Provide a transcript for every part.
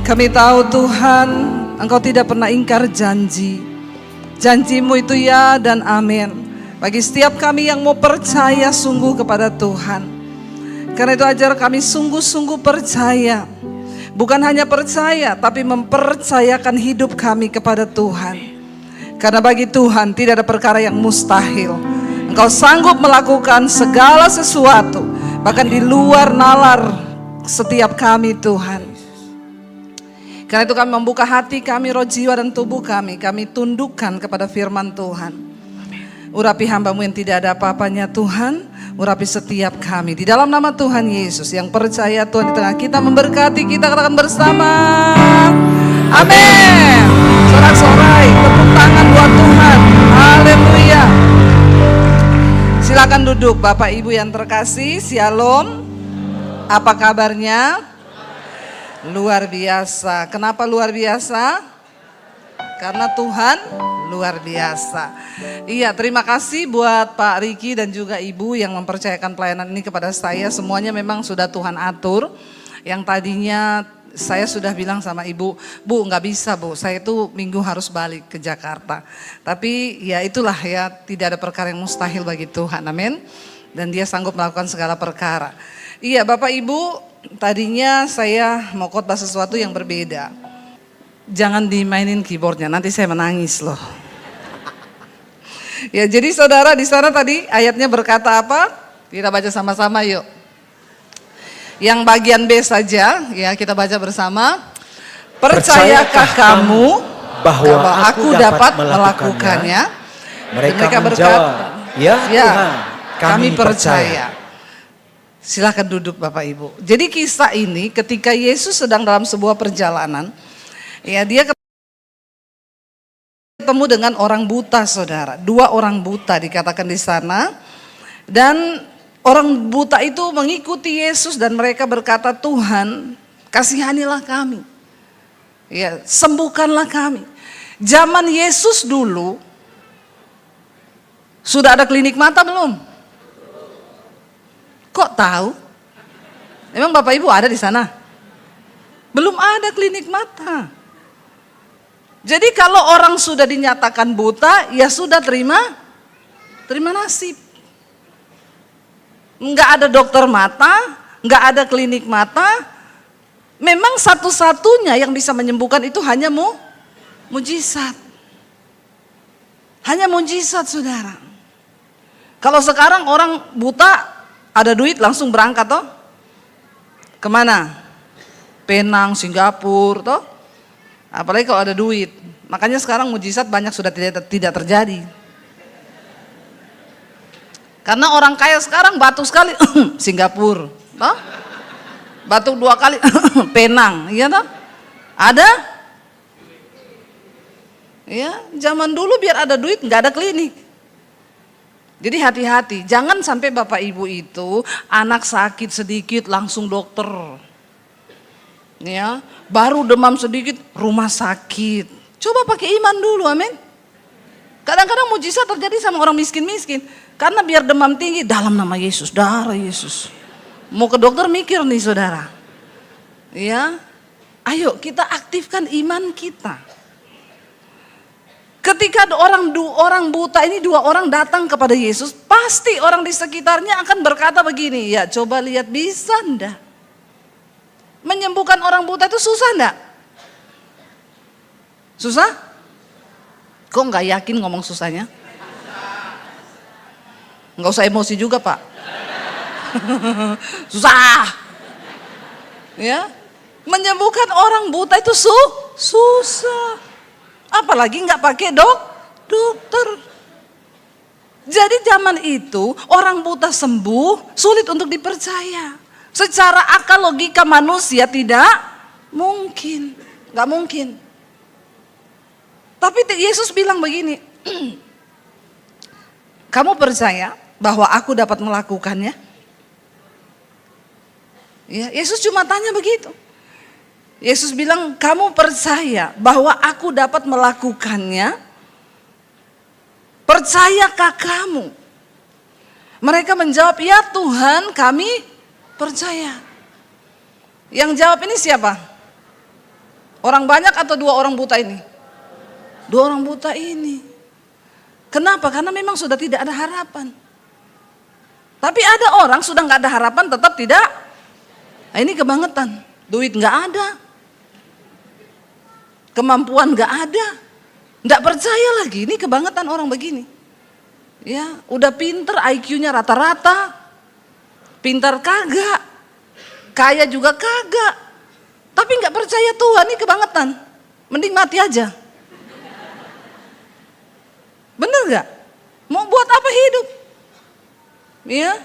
Kami tahu Tuhan, Engkau tidak pernah ingkar janji. Janji-Mu itu ya dan amin. Bagi setiap kami yang mau percaya sungguh kepada Tuhan. Karena itu ajar kami sungguh-sungguh percaya. Bukan hanya percaya, tapi mempercayakan hidup kami kepada Tuhan. Karena bagi Tuhan tidak ada perkara yang mustahil. Engkau sanggup melakukan segala sesuatu, bahkan di luar nalar setiap kami Tuhan. Karena itu kami membuka hati kami, roh, jiwa, dan tubuh kami tundukkan kepada firman Tuhan. Urapi hamba-Mu yang tidak ada apa-apanya Tuhan, urapi setiap kami. Di dalam nama Tuhan Yesus yang percaya Tuhan di tengah kita memberkati kita, katakan bersama. Amin. Sorak-sorai, tepuk tangan buat Tuhan. Haleluya. Silakan duduk Bapak Ibu yang terkasih, Shalom. Apa kabarnya? Luar biasa. Kenapa luar biasa? Karena Tuhan luar biasa. Iya, terima kasih buat Pak Riki dan juga Ibu yang mempercayakan pelayanan ini kepada saya. Semuanya memang sudah Tuhan atur. Yang tadinya saya sudah bilang sama Ibu, Bu nggak bisa Bu, saya itu minggu harus balik ke Jakarta. Tapi ya itulah ya, tidak ada perkara yang mustahil bagi Tuhan, amin. Dan Dia sanggup melakukan segala perkara. Iya Bapak Ibu, tadinya saya mau khotbah sesuatu yang berbeda. Jangan dimainin keyboardnya, nanti saya menangis loh. Ya jadi saudara di sana tadi ayatnya berkata apa? Kita baca sama-sama yuk. Yang bagian B saja ya kita baca bersama. Percayakah kamu bahwa aku dapat melakukannya? Mereka berkata, ya Tuhan, kami percaya. Silakan duduk Bapak Ibu. Jadi kisah ini ketika Yesus sedang dalam sebuah perjalanan, ya Dia ketemu dengan orang buta saudara. 2 orang buta dikatakan di sana. Dan orang buta itu mengikuti Yesus dan mereka berkata, Tuhan kasihanilah kami. Ya, sembuhkanlah kami. Zaman Yesus dulu sudah ada klinik mata belum? Kok tahu? Emang Bapak Ibu ada di sana? Belum ada klinik mata. Jadi kalau orang sudah dinyatakan buta, ya sudah terima nasib. Enggak ada dokter mata, enggak ada klinik mata. Memang satu-satunya yang bisa menyembuhkan itu hanya mujizat. Hanya mujizat saudara. Kalau sekarang orang buta, ada duit langsung berangkat toh? Kemana? Penang, Singapura toh? Apalagi kalau ada duit. Makanya sekarang mujizat banyak sudah tidak terjadi. Karena orang kaya sekarang batuk sekali Singapura toh? Batuk 2 kali Penang, iya toh? Ada? Ya, zaman dulu biar ada duit nggak ada klinik. Jadi hati-hati, jangan sampai Bapak Ibu itu anak sakit sedikit langsung dokter. Ya, baru demam sedikit rumah sakit. Coba pakai iman dulu, amin. Kadang-kadang mujizat terjadi sama orang miskin-miskin. Karena biar demam tinggi, dalam nama Yesus, darah Yesus. Mau ke dokter mikir nih saudara. Ya, ayo kita aktifkan iman kita. Ketika orang buta ini 2 orang datang kepada Yesus, pasti orang di sekitarnya akan berkata begini, ya coba lihat bisa enggak? Menyembuhkan orang buta itu susah enggak? Susah? Kok enggak yakin ngomong susahnya? Enggak usah emosi juga Pak. Susah. Ya, menyembuhkan orang buta itu susah. Apalagi nggak pakai dokter. Jadi zaman itu orang buta sembuh sulit untuk dipercaya. Secara akal logika manusia tidak mungkin, nggak mungkin. Tapi Yesus bilang begini, kamu percaya bahwa aku dapat melakukannya? Ya, Yesus cuma tanya begitu. Yesus bilang, kamu percaya bahwa aku dapat melakukannya? Percayakah kamu? Mereka menjawab, ya Tuhan kami percaya. Yang jawab ini siapa? Orang banyak atau 2 orang buta ini? 2 orang buta ini. Kenapa? Karena memang sudah tidak ada harapan. Tapi ada orang sudah nggak ada harapan tetap tidak. Nah, ini kebangetan. Duit nggak ada, kemampuan nggak ada, nggak percaya lagi. Ini kebangetan orang begini. Ya, udah pinter, IQ-nya rata-rata, pintar kagak, kaya juga kagak, tapi nggak percaya Tuhan. Ini kebangetan. Mending mati aja. Bener nggak? Mau buat apa hidup? Ya,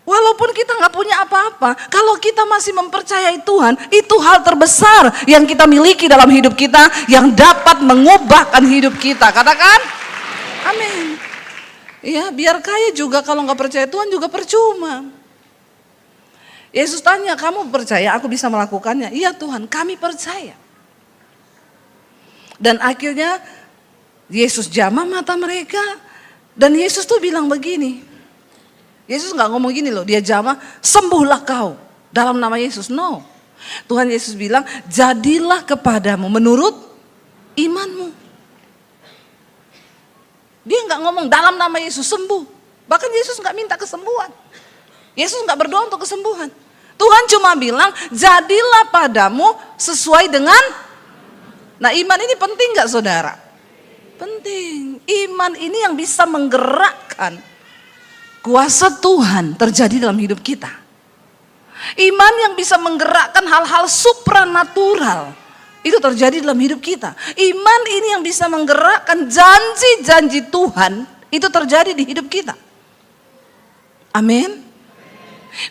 walaupun kita nggak punya apa-apa, kalau kita masih mempercayai Tuhan, itu hal terbesar yang kita miliki dalam hidup kita, yang dapat mengubahkan hidup kita. Katakan, amin. Ya, biar kaya juga kalau nggak percaya Tuhan juga percuma. Yesus tanya, kamu percaya aku bisa melakukannya? Iya Tuhan, kami percaya. Dan akhirnya Yesus jamah mata mereka, dan Yesus tuh bilang begini. Yesus nggak ngomong gini loh, dia jamah, sembuhlah kau dalam nama Yesus. No, Tuhan Yesus bilang, jadilah kepadamu menurut imanmu. Dia nggak ngomong dalam nama Yesus sembuh. Bahkan Yesus nggak minta kesembuhan. Yesus nggak berdoa untuk kesembuhan. Tuhan cuma bilang, jadilah padamu sesuai dengan. Nah, iman ini penting nggak saudara? Penting. Iman ini yang bisa menggerakkan kuasa Tuhan terjadi dalam hidup kita. Iman yang bisa menggerakkan hal-hal supranatural itu terjadi dalam hidup kita. Iman ini yang bisa menggerakkan janji-janji Tuhan itu terjadi di hidup kita. Amin.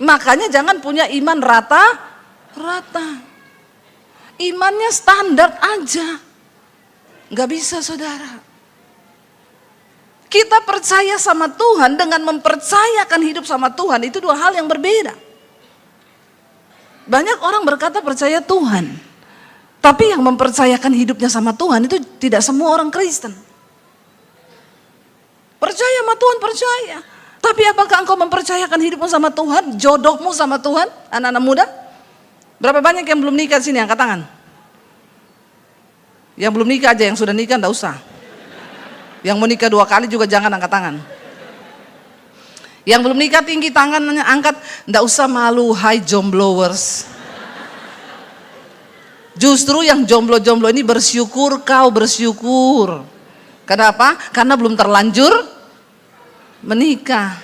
Makanya jangan punya iman rata-rata. Imannya standar aja. Gak bisa saudara. Kita percaya sama Tuhan dengan mempercayakan hidup sama Tuhan, itu 2 hal yang berbeda. Banyak orang berkata percaya Tuhan, tapi yang mempercayakan hidupnya sama Tuhan itu tidak semua orang Kristen. Percaya sama Tuhan, percaya. Tapi apakah engkau mempercayakan hidupmu sama Tuhan, jodohmu sama Tuhan, anak-anak muda? Berapa banyak yang belum nikah sini, angkat tangan. Yang belum nikah aja, yang sudah nikah enggak usah. Yang mau nikah 2 kali juga jangan angkat tangan. Yang belum nikah tinggi tangannya angkat, enggak usah malu, hai jomblowers. Justru yang jomblo-jomblo ini bersyukur, kau bersyukur. Kenapa? Karena belum terlanjur menikah.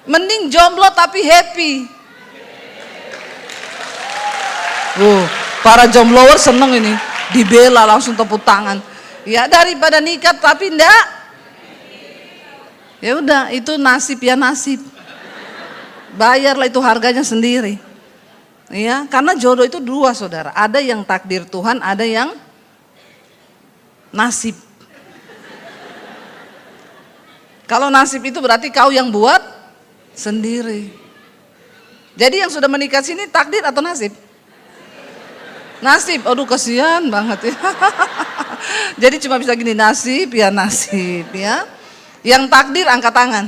Mending jomblo tapi happy. Para jomblowers seneng ini. Dibela langsung tepuk tangan. Ya, daripada nikah tapi enggak. Ya udah, itu nasib ya nasib. Bayarlah itu harganya sendiri. Ya, karena jodoh itu 2 saudara. Ada yang takdir Tuhan, ada yang nasib. Kalau nasib itu berarti kau yang buat sendiri. Jadi yang sudah menikah sini takdir atau nasib? Nasib, aduh kasihan banget ya. Jadi cuma bisa gini, nasib ya. Yang takdir angkat tangan.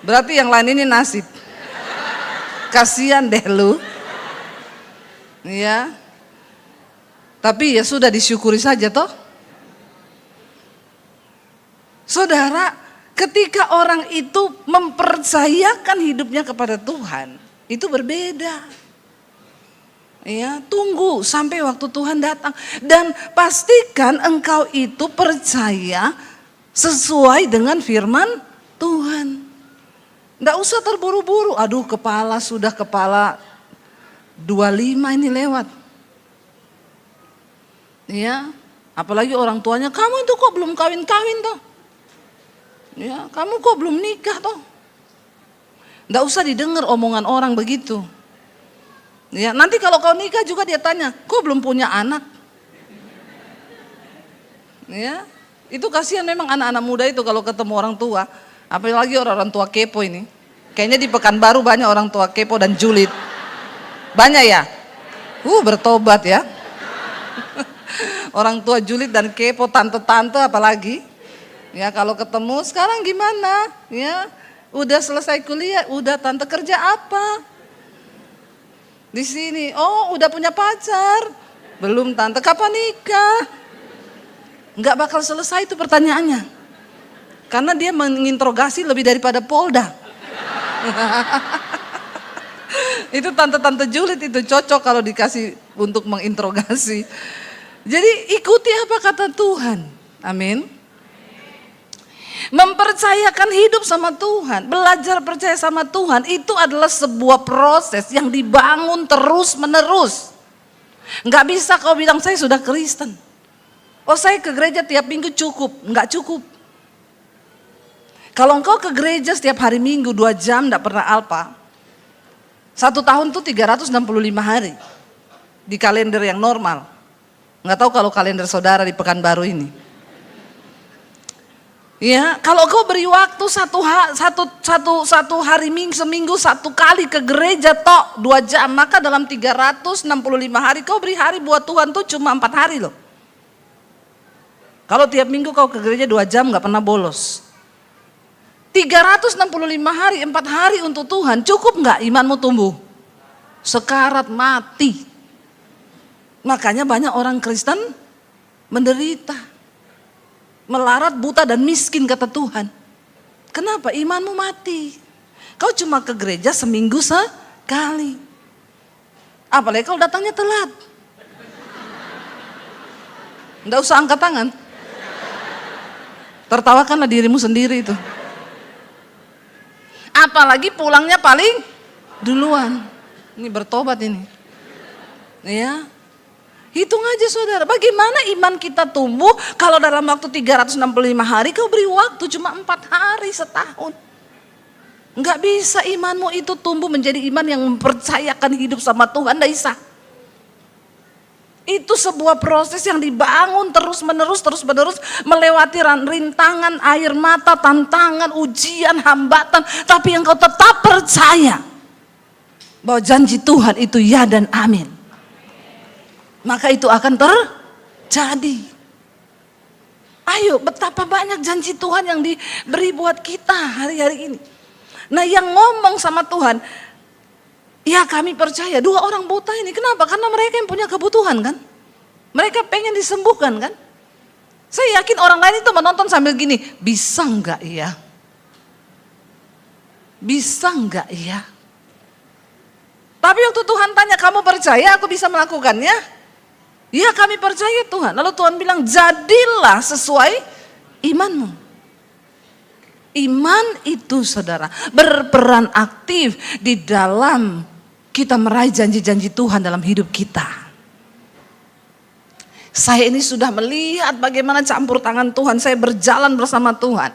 Berarti yang lain ini nasib. Kasihan deh lu. Ya. Tapi ya sudah disyukuri saja toh. Saudara, ketika orang itu mempercayakan hidupnya kepada Tuhan, itu berbeda. Ya, tunggu sampai waktu Tuhan datang dan pastikan engkau itu percaya sesuai dengan firman Tuhan. Nggak usah terburu-buru. Aduh, kepala 25 ini lewat. Ya, apalagi orang tuanya, kamu itu kok belum kawin-kawin toh? Ya, kamu kok belum nikah toh? Nggak usah didengar omongan orang begitu. Ya, nanti kalau kau nikah juga dia tanya, kok belum punya anak? Ya, itu kasihan memang anak-anak muda itu kalau ketemu orang tua, apalagi orang-orang tua kepo ini. Kayaknya di Pekanbaru banyak orang tua kepo dan julid. Banyak ya? Bertobat ya. Orang tua julid dan kepo, tante-tante apalagi. Ya, kalau ketemu sekarang gimana? Ya, Udah selesai kuliah, udah tante kerja apa? Di sini, oh udah punya pacar? Belum tante, kapan nikah? Nggak bakal selesai itu pertanyaannya. Karena dia menginterogasi lebih daripada Polda. Itu tante-tante julid itu cocok kalau dikasih untuk menginterogasi. Jadi ikuti apa kata Tuhan. Amin. Mempercayakan hidup sama Tuhan, belajar percaya sama Tuhan, itu adalah sebuah proses yang dibangun terus menerus. Nggak bisa kau bilang saya sudah Kristen. Oh saya ke gereja tiap minggu cukup, nggak cukup. Kalau engkau ke gereja setiap hari Minggu 2 jam nggak pernah alpa, 1 tahun tuh 365 hari di kalender yang normal. Nggak tahu kalau kalender saudara di Pekanbaru ini. Ya, kalau kau beri waktu satu hari seminggu 1 kali ke gereja tok 2 jam, maka dalam 365 hari kau beri hari buat Tuhan tuh cuma 4 hari loh. Kalau tiap minggu kau ke gereja 2 jam nggak pernah bolos. 365 hari, 4 hari untuk Tuhan, cukup nggak imanmu tumbuh? Sekarat mati. Makanya banyak orang Kristen menderita, melarat, buta dan miskin kata Tuhan. Kenapa? Imanmu mati. Kau cuma ke gereja seminggu sekali. Apalagi kalau datangnya telat. Nggak usah angkat tangan. Tertawakanlah dirimu sendiri itu. Apalagi pulangnya paling duluan. Ini bertobat ini. Ya. Hitung aja saudara, bagaimana iman kita tumbuh kalau dalam waktu 365 hari kau beri waktu cuma 4 hari setahun. Enggak bisa imanmu itu tumbuh menjadi iman yang mempercayakan hidup sama Tuhan, enggak bisa. Itu sebuah proses yang dibangun terus menerus melewati rintangan, air mata, tantangan, ujian, hambatan. Tapi engkau tetap percaya bahwa janji Tuhan itu ya dan amin. Maka itu akan terjadi. Ayo, betapa banyak janji Tuhan yang diberi buat kita hari-hari ini. Nah yang ngomong sama Tuhan, ya kami percaya. 2 orang buta ini, kenapa? Karena mereka yang punya kebutuhan kan. Mereka pengen disembuhkan kan. Saya yakin orang lain itu menonton sambil gini, bisa enggak ya? Bisa enggak ya? Tapi waktu Tuhan tanya, kamu percaya aku bisa melakukannya? Ya kami percaya Tuhan. Lalu Tuhan bilang, jadilah sesuai imanmu. Iman itu saudara berperan aktif di dalam kita meraih janji-janji Tuhan dalam hidup kita. Saya ini sudah melihat bagaimana campur tangan Tuhan. Saya berjalan bersama Tuhan.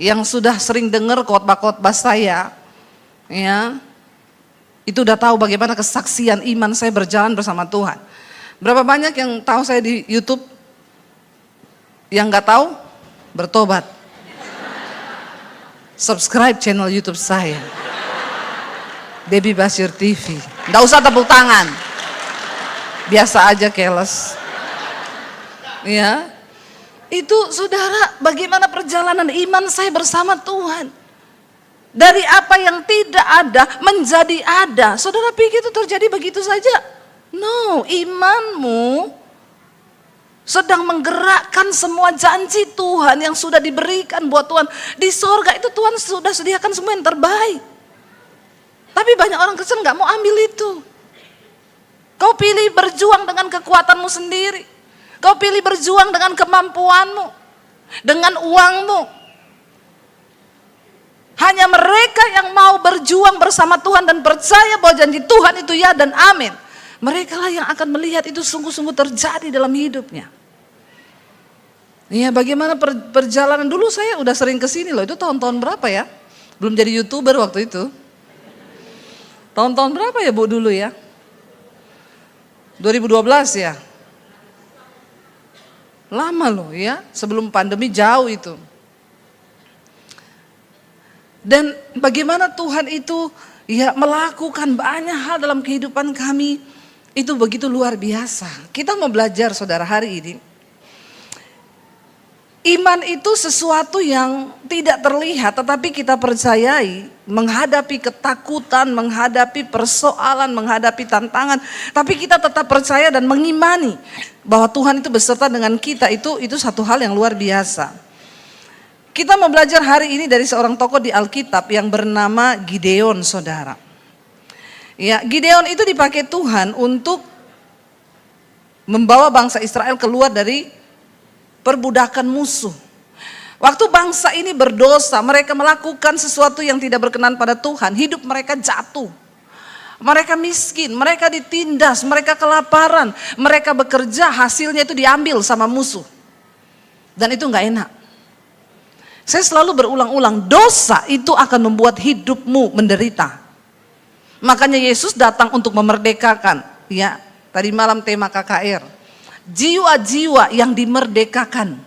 Yang sudah sering dengar khotbah-khotbah saya, ya, itu udah tahu bagaimana kesaksian iman saya berjalan bersama Tuhan. Berapa banyak yang tahu saya di YouTube? Yang nggak tahu, bertobat. Subscribe channel YouTube saya, Debbie Basir TV. Nggak usah tepuk tangan, biasa aja keles. Ya, itu saudara, bagaimana perjalanan iman saya bersama Tuhan. Dari apa yang tidak ada menjadi ada. Saudara pikir itu terjadi begitu saja? No, imanmu sedang menggerakkan semua janji Tuhan yang sudah diberikan buat Tuhan. Di sorga itu Tuhan sudah sediakan semua yang terbaik. Tapi banyak orang Kristen gak mau ambil itu. Kau pilih berjuang dengan kekuatanmu sendiri. Kau pilih berjuang dengan kemampuanmu, dengan uangmu. Hanya mereka yang mau berjuang bersama Tuhan dan percaya bahwa janji Tuhan itu ya dan amin. Mereka lah yang akan melihat itu sungguh-sungguh terjadi dalam hidupnya. Ya, bagaimana perjalanan dulu saya udah sering kesini loh. Itu tahun-tahun berapa ya? Belum jadi YouTuber waktu itu. Tahun-tahun berapa ya Bu dulu ya? 2012 ya? Lama loh ya, sebelum pandemi jauh itu. Dan bagaimana Tuhan itu ya melakukan banyak hal dalam kehidupan kami. Itu begitu luar biasa. Kita mau belajar saudara hari ini. Iman itu sesuatu yang tidak terlihat tetapi kita percayai, menghadapi ketakutan, menghadapi persoalan, menghadapi tantangan, tapi kita tetap percaya dan mengimani bahwa Tuhan itu beserta dengan kita. Itu satu hal yang luar biasa. Kita mau belajar hari ini dari seorang tokoh di Alkitab yang bernama Gideon, saudara. Ya, Gideon itu dipakai Tuhan untuk membawa bangsa Israel keluar dari perbudakan musuh. Waktu bangsa ini berdosa, mereka melakukan sesuatu yang tidak berkenan pada Tuhan, hidup mereka jatuh. Mereka miskin, mereka ditindas, mereka kelaparan, mereka bekerja, hasilnya itu diambil sama musuh. Dan itu enggak enak. Saya selalu berulang-ulang, dosa itu akan membuat hidupmu menderita. Makanya Yesus datang untuk memerdekakan. Ya, tadi malam tema KKR. Jiwa-jiwa yang dimerdekakan.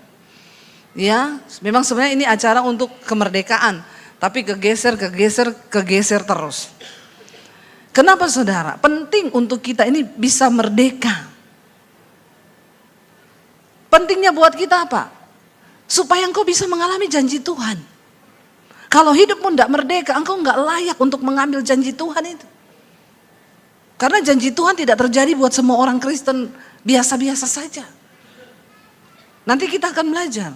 Ya, memang sebenarnya ini acara untuk kemerdekaan, tapi kegeser terus. Kenapa saudara? Penting untuk kita ini bisa merdeka. Pentingnya buat kita apa? Supaya engkau bisa mengalami janji Tuhan. Kalau hidupmu tidak merdeka, engkau nggak layak untuk mengambil janji Tuhan itu. Karena janji Tuhan tidak terjadi buat semua orang Kristen biasa-biasa saja. Nanti kita akan belajar.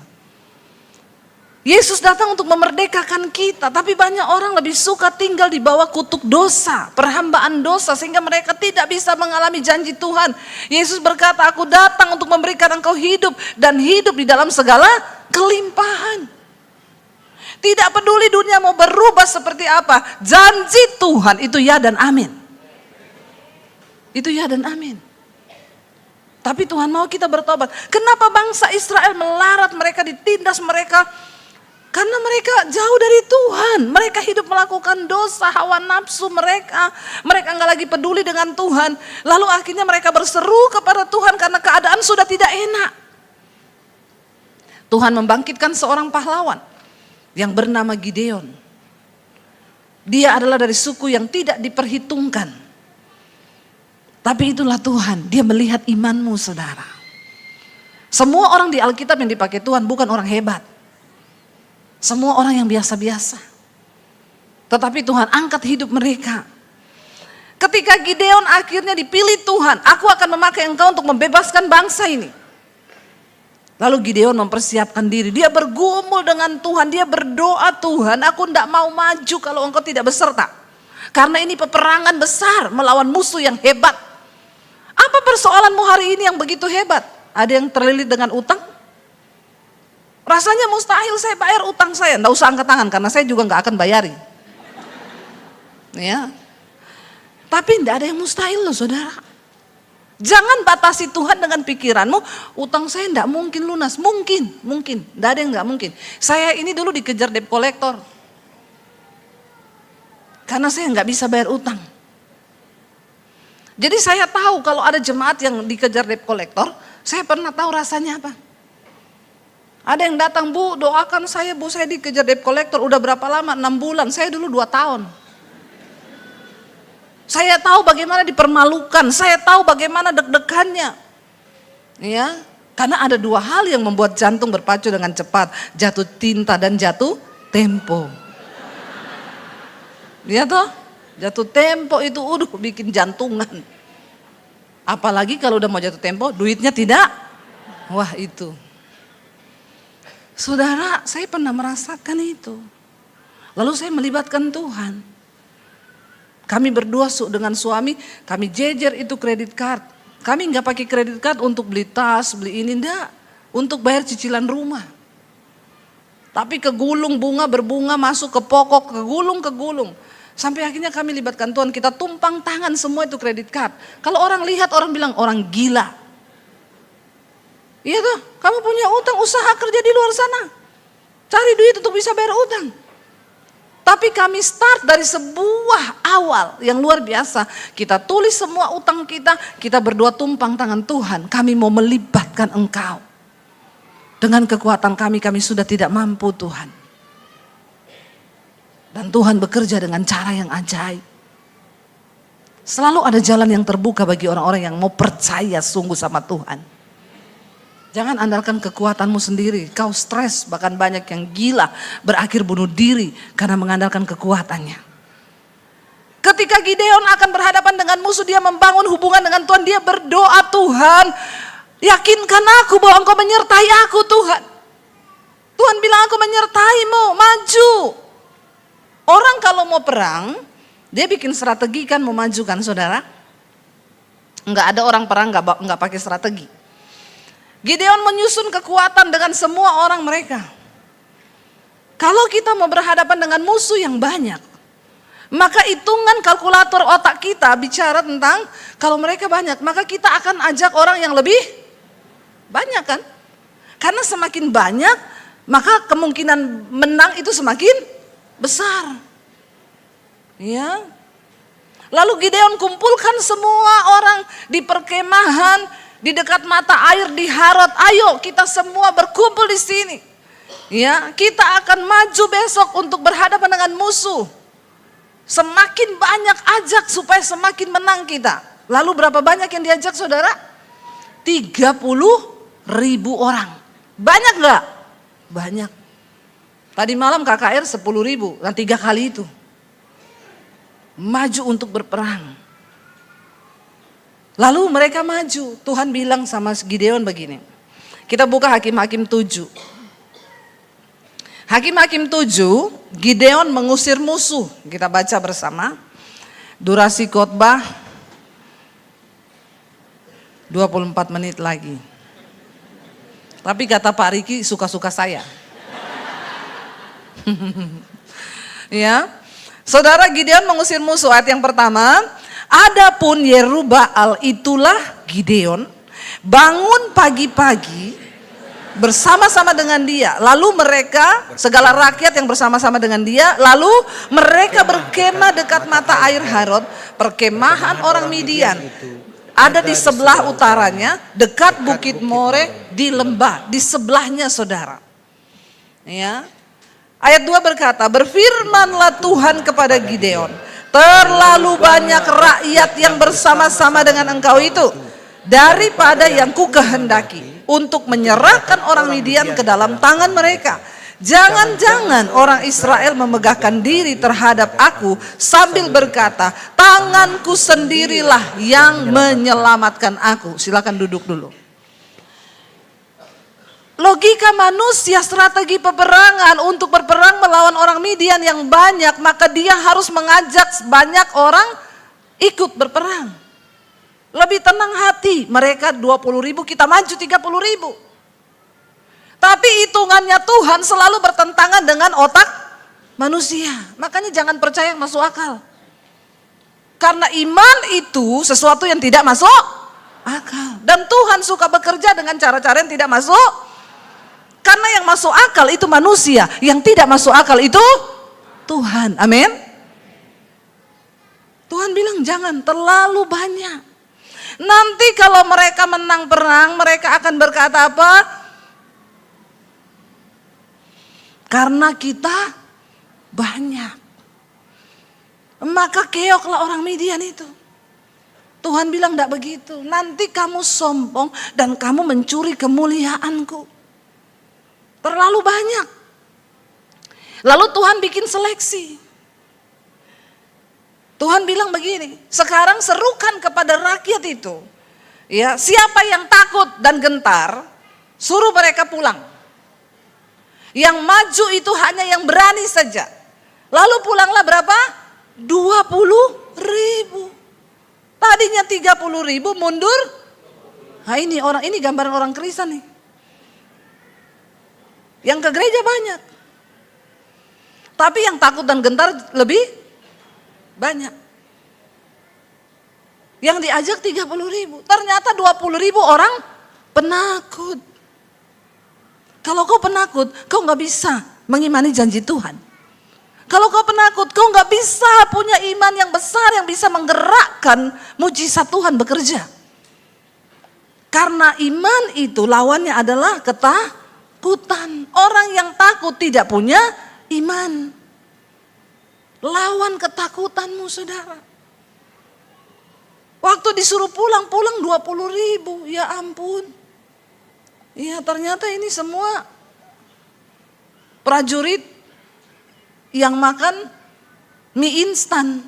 Yesus datang untuk memerdekakan kita, tapi banyak orang lebih suka tinggal di bawah kutuk dosa, perhambaan dosa, sehingga mereka tidak bisa mengalami janji Tuhan. Yesus berkata, aku datang untuk memberikan engkau hidup, dan hidup di dalam segala kelimpahan. Tidak peduli dunia mau berubah seperti apa, janji Tuhan itu ya dan amin. Itu ya dan amin. Tapi Tuhan mau kita bertobat. Kenapa bangsa Israel melarat, mereka ditindas, mereka karena mereka jauh dari Tuhan. Mereka hidup melakukan dosa, hawa nafsu mereka. Mereka enggak lagi peduli dengan Tuhan. Lalu akhirnya mereka berseru kepada Tuhan karena keadaan sudah tidak enak. Tuhan membangkitkan seorang pahlawan yang bernama Gideon. Dia adalah dari suku yang tidak diperhitungkan. Tapi itulah Tuhan, dia melihat imanmu saudara. Semua orang di Alkitab yang dipakai Tuhan bukan orang hebat. Semua orang yang biasa-biasa. Tetapi Tuhan angkat hidup mereka. Ketika Gideon akhirnya dipilih Tuhan, aku akan memakai engkau untuk membebaskan bangsa ini. Lalu Gideon mempersiapkan diri, dia bergumul dengan Tuhan, dia berdoa, Tuhan aku tidak mau maju kalau engkau tidak beserta. Karena ini peperangan besar melawan musuh yang hebat. Apa persoalanmu hari ini yang begitu hebat? Ada yang terlilit dengan utang? Rasanya mustahil saya bayar utang saya. Nggak usah angkat tangan karena saya juga nggak akan bayari. Ya. Tapi tidak ada yang mustahil loh saudara. Jangan batasi Tuhan dengan pikiranmu. Utang saya tidak mungkin lunas. Mungkin. Tidak ada yang nggak mungkin. Saya ini dulu dikejar debt collector. Karena saya nggak bisa bayar utang. Jadi saya tahu kalau ada jemaat yang dikejar debt collector, saya pernah tahu rasanya apa. Ada yang datang, Bu doakan saya Bu, saya dikejar debt collector, udah berapa lama? 6 bulan, saya dulu 2 tahun. Saya tahu bagaimana dipermalukan, saya tahu bagaimana deg-degannya. Ya, karena ada 2 hal yang membuat jantung berpacu dengan cepat, jatuh tinta dan jatuh tempo. Lihat toh? Jatuh tempo itu bikin jantungan. Apalagi kalau udah mau jatuh tempo, duitnya tidak. Wah itu. Saudara, saya pernah merasakan itu. Lalu saya melibatkan Tuhan. Kami berdua dengan suami, kami jejer itu kredit card. Kami nggak pakai kredit card untuk beli tas, beli ini, enggak. Untuk bayar cicilan rumah. Tapi kegulung bunga berbunga masuk ke pokok, kegulung. Sampai akhirnya kami libatkan Tuhan, kita tumpang tangan semua itu kredit card. Kalau orang lihat, orang bilang orang gila. Iya tuh, kamu punya utang, usaha kerja di luar sana. Cari duit untuk bisa bayar utang. Tapi kami start dari sebuah awal yang luar biasa. Kita tulis semua utang kita berdua tumpang tangan Tuhan. Kami mau melibatkan Engkau. Dengan kekuatan kami sudah tidak mampu Tuhan. Dan Tuhan bekerja dengan cara yang ajaib. Selalu ada jalan yang terbuka bagi orang-orang yang mau percaya sungguh sama Tuhan. Jangan andalkan kekuatanmu sendiri. Kau stres, bahkan banyak yang gila, berakhir bunuh diri karena mengandalkan kekuatannya. Ketika Gideon akan berhadapan dengan musuh, dia membangun hubungan dengan Tuhan. Dia berdoa, Tuhan, yakinkan aku bahwa Engkau menyertai aku, Tuhan. Tuhan bilang, aku menyertaimu, maju. Orang kalau mau perang, dia bikin strategi kan, mau maju kan, saudara. Enggak ada orang perang enggak pakai strategi. Gideon menyusun kekuatan dengan semua orang mereka. Kalau kita mau berhadapan dengan musuh yang banyak, maka hitungan kalkulator otak kita bicara tentang kalau mereka banyak, maka kita akan ajak orang yang lebih banyak kan? Karena semakin banyak, maka kemungkinan menang itu semakin besar. Ya. Lalu Gideon kumpulkan semua orang di perkemahan, di dekat mata air di Harod. Ayo kita semua berkumpul di sini. Ya, kita akan maju besok untuk berhadapan dengan musuh. Semakin banyak ajak supaya semakin menang kita. Lalu berapa banyak yang diajak, saudara? 30.000 orang. Banyak gak? Banyak. Tadi malam KKR 10.000, dan 3 kali itu. Maju untuk berperang. Lalu mereka maju. Tuhan bilang sama Gideon begini. Kita buka Hakim-Hakim 7. Hakim-Hakim 7, Gideon mengusir musuh. Kita baca bersama. Durasi khotbah 24 menit lagi. Tapi kata Pak Riki, suka-suka saya. Ya. Saudara, Gideon mengusir musuh. Ayat yang pertama, adapun Yerubbaal itulah Gideon bangun pagi-pagi bersama-sama dengan dia. Lalu mereka, segala rakyat yang bersama-sama dengan dia, lalu mereka berkemah dekat mata air Harod, perkemahan orang Midian. Ada di sebelah utaranya, dekat Bukit More, di lembah, di sebelahnya, saudara. Ya. Ayat 2 berkata, berfirmanlah Tuhan kepada Gideon, terlalu banyak rakyat yang bersama-sama dengan engkau itu daripada yang ku kehendaki untuk menyerahkan orang Midian ke dalam tangan mereka. Jangan-jangan orang Israel memegahkan diri terhadap aku sambil berkata, tanganku sendirilah yang menyelamatkan aku. Silakan duduk dulu. Logika manusia, strategi peperangan untuk berperang melawan orang Midian yang banyak, maka dia harus mengajak banyak orang ikut berperang. Lebih tenang hati, mereka 20.000, kita maju 30.000. Tapi hitungannya Tuhan selalu bertentangan dengan otak manusia. Makanya jangan percaya yang masuk akal. Karena iman itu sesuatu yang tidak masuk akal. Dan Tuhan suka bekerja dengan cara-cara yang tidak masuk. Karena yang masuk akal itu manusia, yang tidak masuk akal itu Tuhan. Amin. Tuhan bilang jangan terlalu banyak. Nanti kalau mereka menang perang, mereka akan berkata apa? Karena kita banyak, maka keoklah orang Midian itu. Tuhan bilang tidak begitu. Nanti kamu sombong dan kamu mencuri kemuliaanku. Terlalu banyak. Lalu Tuhan bikin seleksi. Tuhan bilang begini, sekarang serukan kepada rakyat itu. Ya, siapa yang takut dan gentar, suruh mereka pulang. Yang maju itu hanya yang berani saja. Lalu pulanglah berapa? 20.000. Tadinya 30.000 mundur. Nah ini gambaran orang Kristen nih. Yang ke gereja banyak. Tapi yang takut dan gentar lebih banyak. Yang diajak 30.000. Ternyata 20.000 orang penakut. Kalau kau penakut, kau gak bisa mengimani janji Tuhan. Kalau kau penakut, kau gak bisa punya iman yang besar yang bisa menggerakkan mujizat Tuhan bekerja. Karena iman itu lawannya adalah ketakutan. Orang yang takut tidak punya iman. Lawan ketakutanmu, saudara. Waktu disuruh pulang 20.000, ya ampun. Iya, ternyata ini semua prajurit yang makan mie instan.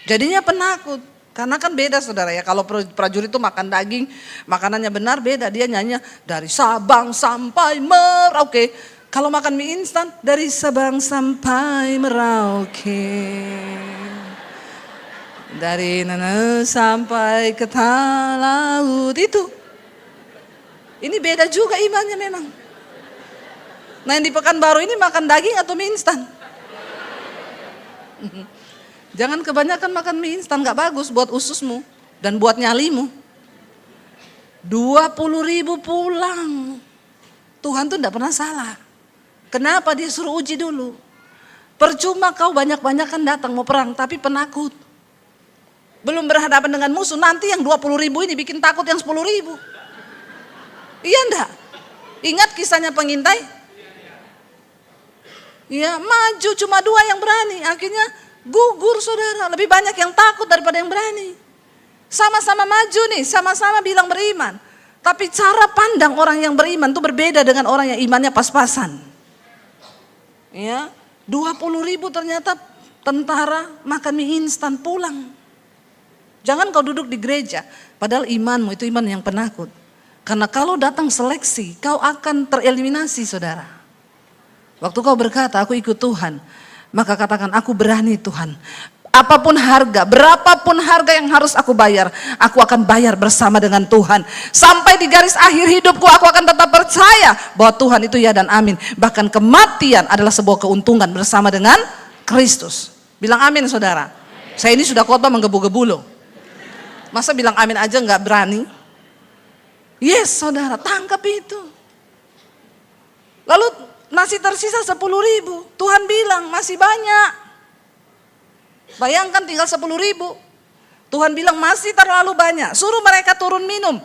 Jadinya penakut. Karena kan beda saudara ya, kalau prajurit itu makan daging, makanannya benar beda. Dia nyanyi dari Sabang sampai Merauke. Kalau makan mie instan, dari Sabang sampai Merauke. Dari Nana sampai ke laut itu. Ini beda juga imannya memang. Nah yang di Pekanbaru ini makan daging atau mie instan? Jangan kebanyakan makan mie instan, gak bagus buat ususmu dan buat nyalimu. 20.000 pulang. Tuhan tuh gak pernah salah. Kenapa dia suruh uji dulu? Percuma kau banyak-banyakan datang mau perang tapi penakut. Belum berhadapan dengan musuh, nanti yang 20.000 ini bikin takut yang 10.000. Iya enggak? Ingat kisahnya pengintai? Ya maju cuma 2 yang berani, akhirnya gugur saudara, lebih banyak yang takut daripada yang berani. Sama-sama maju nih, sama-sama bilang beriman. Tapi cara pandang orang yang beriman itu berbeda dengan orang yang imannya pas-pasan. Ya, 20.000 ternyata tentara makan mie instan pulang. Jangan kau duduk di gereja, padahal imanmu itu iman yang penakut. Karena kalau datang seleksi, kau akan tereliminasi saudara. Waktu kau berkata, aku ikut Tuhan, maka katakan, aku berani Tuhan. Apapun harga, berapapun harga yang harus aku bayar, aku akan bayar bersama dengan Tuhan. Sampai di garis akhir hidupku, aku akan tetap percaya bahwa Tuhan itu ya dan amin. Bahkan kematian adalah sebuah keuntungan bersama dengan Kristus. Bilang amin saudara. Saya ini sudah khotbah menggebu-gebu loh. Masa bilang amin aja nggak berani? Yes saudara, tangkap itu. Lalu masih tersisa 10.000. Tuhan bilang masih banyak. Bayangkan tinggal 10.000. Tuhan bilang masih terlalu banyak. Suruh mereka turun minum.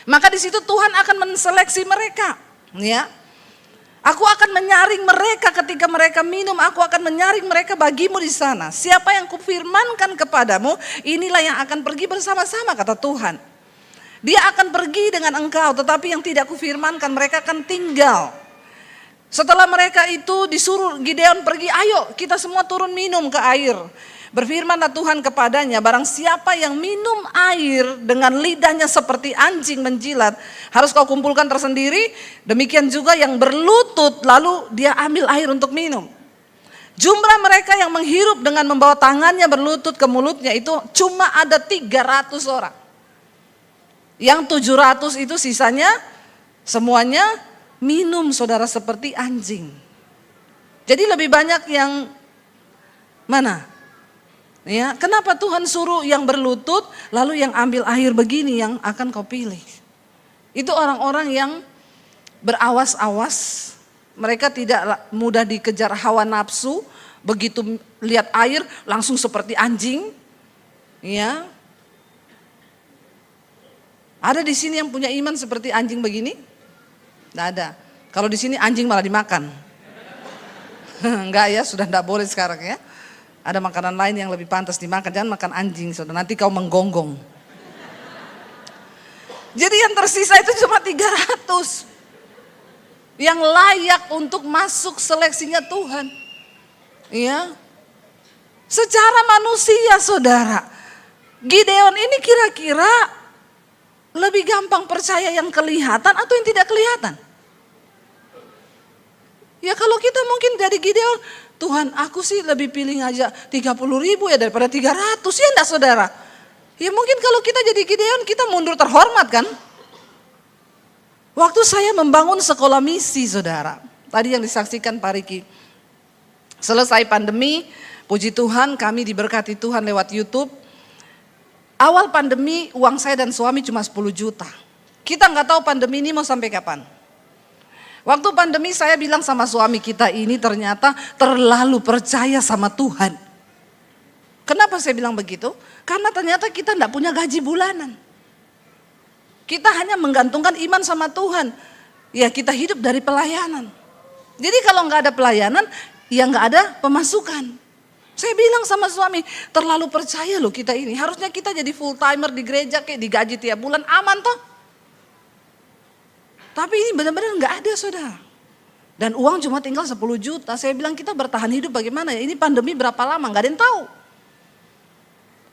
Maka di situ Tuhan akan menseleksi mereka. Ya. Aku akan menyaring mereka ketika mereka minum. Aku akan menyaring mereka bagimu di sana. Siapa yang kufirmankan kepadamu, inilah yang akan pergi bersama-sama kata Tuhan. Dia akan pergi dengan engkau, tetapi yang tidak kufirmankan mereka akan tinggal. Setelah mereka itu disuruh Gideon pergi, ayo kita semua turun minum ke air. Berfirmanlah Tuhan kepadanya, barang siapa yang minum air dengan lidahnya seperti anjing menjilat, harus kau kumpulkan tersendiri. Demikian juga yang berlutut, lalu dia ambil air untuk minum. Jumlah mereka yang menghirup dengan membawa tangannya berlutut ke mulutnya itu cuma ada 300 orang. Yang 700 itu sisanya semuanya minum saudara seperti anjing. Jadi lebih banyak yang mana? Ya, kenapa Tuhan suruh yang berlutut lalu yang ambil air begini yang akan kau pilih? Itu orang-orang yang berawas-awas. Mereka tidak mudah dikejar hawa nafsu. Begitu lihat air langsung seperti anjing. Ya. Ada di sini yang punya iman seperti anjing begini? Tidak ada. Kalau di sini anjing malah dimakan. Enggak ya, sudah tidak boleh sekarang ya. Ada makanan lain yang lebih pantas dimakan. Jangan makan anjing, saudara. Nanti kau menggonggong. Jadi yang tersisa itu cuma 300. Yang layak untuk masuk seleksinya Tuhan. Ya. Secara manusia, saudara. Gideon ini kira-kira lebih gampang percaya yang kelihatan atau yang tidak kelihatan? Ya kalau kita mungkin jadi Gideon, Tuhan aku sih lebih pilih ngajak 30.000 ya daripada 300 ya enggak saudara? Ya mungkin kalau kita jadi Gideon kita mundur terhormat kan? Waktu saya membangun sekolah misi saudara, tadi yang disaksikan Pak Riki. Selesai pandemi, puji Tuhan kami diberkati Tuhan lewat YouTube. Awal pandemi uang saya dan suami cuma 10 juta. Kita nggak tahu pandemi ini mau sampai kapan. Waktu pandemi saya bilang sama suami kita ini ternyata terlalu percaya sama Tuhan. Kenapa saya bilang begitu? Karena ternyata kita nggak punya gaji bulanan. Kita hanya menggantungkan iman sama Tuhan. Ya kita hidup dari pelayanan. Jadi kalau nggak ada pelayanan, ya nggak ada pemasukan. Saya bilang sama suami, terlalu percaya loh kita ini. Harusnya kita jadi full timer di gereja, kayak digaji tiap bulan, aman toh. Tapi ini benar-benar nggak ada, saudara. Dan uang cuma tinggal 10 juta. Saya bilang kita bertahan hidup bagaimana ya? Ini pandemi berapa lama? Nggak ada yang tahu.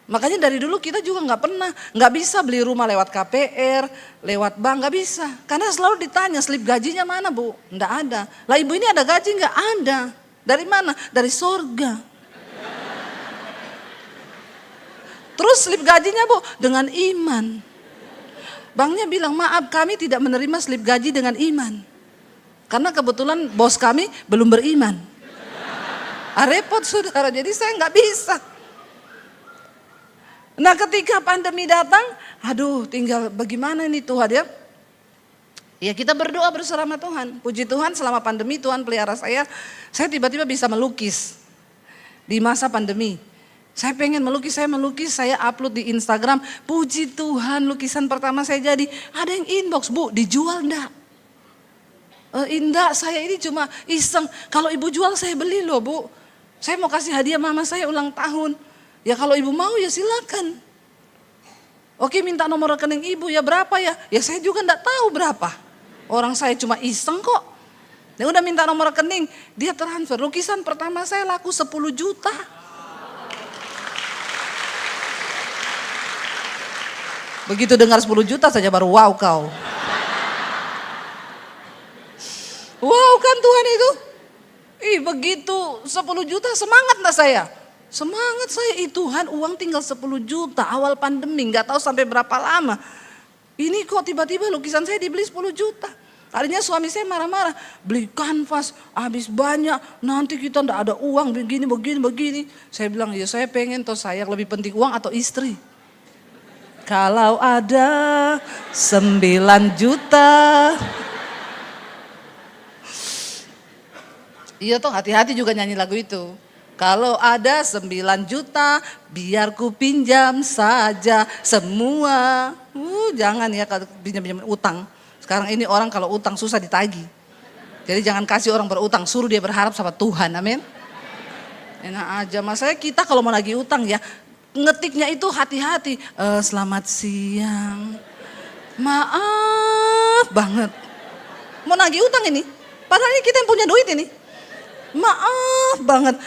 Makanya dari dulu kita juga nggak bisa beli rumah lewat KPR, lewat bank, nggak bisa. Karena selalu ditanya slip gajinya mana bu? Nggak ada. Lah ibu ini ada gaji? Nggak ada. Dari mana? Dari sorga. Terus slip gajinya bu, dengan iman. Banknya bilang maaf kami tidak menerima slip gaji dengan iman. Karena kebetulan bos kami belum beriman. Repot saudara, jadi saya nggak bisa. Nah ketika pandemi datang, aduh tinggal bagaimana ini Tuhan ya. Ya kita berdoa bersama Tuhan. Puji Tuhan selama pandemi Tuhan pelihara saya tiba-tiba bisa melukis. Di masa pandemi. Saya pengen melukis, saya upload di Instagram. Puji Tuhan lukisan pertama saya jadi. Ada yang inbox, bu dijual enggak? Enggak, saya ini cuma iseng. Kalau ibu jual saya beli loh bu. Saya mau kasih hadiah mama saya ulang tahun. Ya kalau ibu mau ya silakan. Oke minta nomor rekening ibu ya berapa ya? Ya saya juga enggak tahu berapa. Orang saya cuma iseng kok. Dia udah minta nomor rekening, dia transfer. Lukisan pertama saya laku 10 juta. Begitu dengar 10 juta saja baru wow kau. Wow kan Tuhan itu. Begitu 10 juta semangat lah saya. Semangat saya, Tuhan uang tinggal 10 juta awal pandemi. Gak tahu sampai berapa lama. Ini kok tiba-tiba lukisan saya dibeli 10 juta. Tadinya suami saya marah-marah. Beli kanvas habis banyak. Nanti kita gak ada uang begini. Saya bilang ya saya pengen toh saya lebih penting uang atau istri. Kalau ada 9 juta. Iya toh hati-hati juga nyanyi lagu itu. Kalau ada 9 juta biar ku pinjam saja semua. Jangan ya kalau pinjam utang. Sekarang ini orang kalau utang susah ditagih. Jadi jangan kasih orang berutang, suruh dia berharap sama Tuhan, amin. Enak aja, masanya kita kalau mau nagih utang ya. Ngetiknya itu hati-hati. Selamat siang. Maaf banget. Mau nagih utang ini. Padahal ini kita yang punya duit ini. Maaf banget.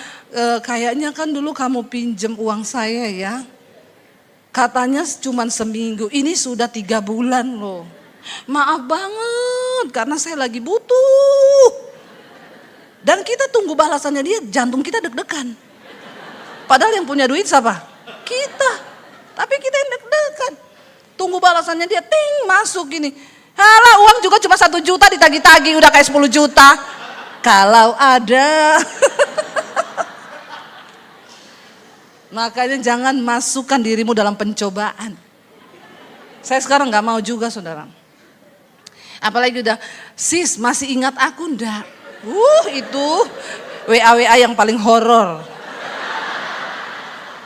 Kayaknya kan dulu kamu pinjem uang saya ya. Katanya cuma seminggu. Ini sudah 3 bulan loh. Maaf banget karena saya lagi butuh. Dan kita tunggu balasannya dia, jantung kita deg-degan. Padahal yang punya duit siapa? Kita, tapi kita yang deg-degan. Tunggu balasannya dia, ting masuk gini. Halah uang juga cuma 1 juta ditagi-tagi udah kayak 10 juta. Kalau ada. Makanya jangan masukkan dirimu dalam pencobaan. Saya sekarang gak mau juga saudara. Apalagi udah, sis masih ingat aku enggak? Itu WA yang paling horor.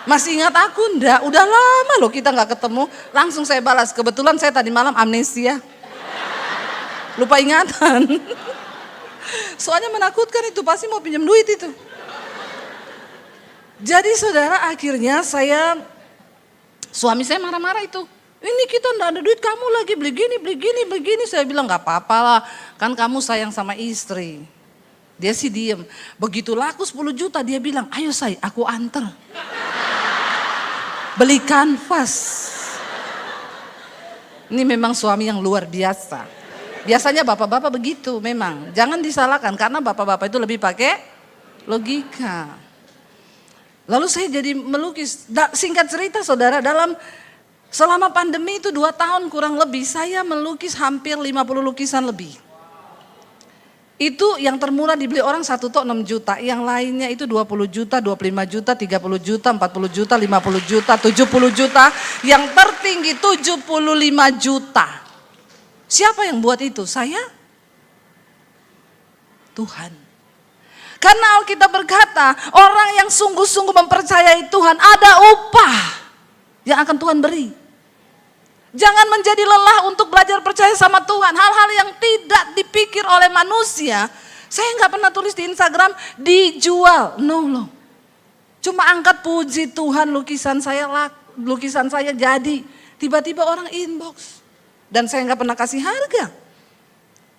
Masih ingat aku enggak? Udah lama loh kita gak ketemu. Langsung saya balas, kebetulan saya tadi malam amnesia. Lupa ingatan. Soalnya menakutkan itu, pasti mau pinjam duit itu. Jadi saudara akhirnya suami saya marah-marah itu. Ini kita enggak ada duit, kamu lagi beli gini. Saya bilang gak apa-apa lah, kan kamu sayang sama istri. Dia sih diem. Begitu laku 10 juta dia bilang, ayo say aku anter. Beli kanvas. Ini memang suami yang luar biasa. Biasanya bapak-bapak begitu memang. Jangan disalahkan karena bapak-bapak itu lebih pakai logika. Lalu saya jadi melukis. Singkat cerita saudara, selama pandemi itu 2 tahun kurang lebih saya melukis hampir 50 lukisan lebih. Itu yang termurah dibeli orang 1 tok 6 juta. Yang lainnya itu 20 juta, 25 juta, 30 juta, 40 juta, 50 juta, 70 juta. Yang tertinggi 75 juta. Siapa yang buat itu? Saya? Tuhan. Karena Alkitab berkata, orang yang sungguh-sungguh mempercayai Tuhan ada upah yang akan Tuhan beri. Jangan menjadi lelah untuk belajar percaya sama Tuhan. Hal-hal yang tidak dipikir oleh manusia. Saya nggak pernah tulis di Instagram dijual. No. Cuma angkat puji Tuhan, lukisan saya jadi. Tiba-tiba orang inbox. Dan saya nggak pernah kasih harga.